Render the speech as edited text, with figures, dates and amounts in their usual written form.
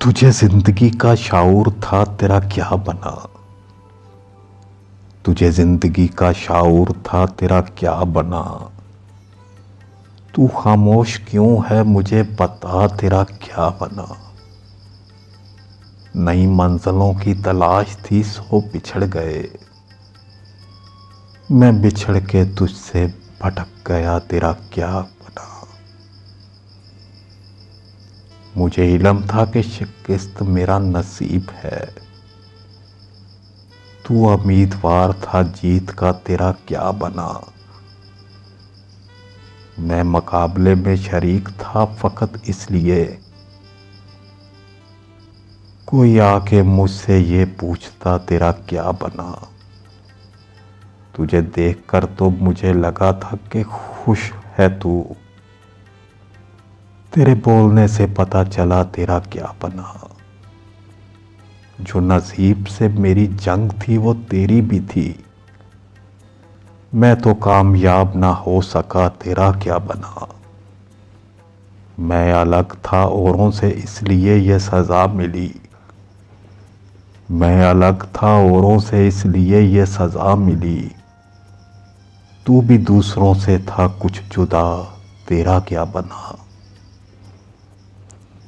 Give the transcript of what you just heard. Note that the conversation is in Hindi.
तुझे जिंदगी का शाऊर था, तेरा क्या बना। तुझे जिंदगी का शाऊर था, तेरा क्या बना। तू खामोश क्यों है, मुझे बता, तेरा क्या बना। नई मंजिलों की तलाश थी, सो बिछड़ गए। मैं बिछड़ के तुझसे भटक गया, तेरा क्या बना। मुझे इल्म था कि शिकस्त मेरा नसीब है। तू उम्मीदवार था जीत का, तेरा क्या बना। मैं मुकाबले में शरीक था फकत इसलिए, कोई आके मुझसे ये पूछता तेरा क्या बना। तुझे देखकर तो मुझे लगा था कि खुश है तू, तेरे बोलने से पता चला तेरा क्या बना। जो नसीब से मेरी जंग थी वो तेरी भी थी, मैं तो कामयाब ना हो सका, तेरा क्या बना। मैं अलग था औरों से इसलिए ये सजा मिली। मैं अलग था औरों से इसलिए ये सजा मिली। तू भी दूसरों से था कुछ जुदा, तेरा क्या बना।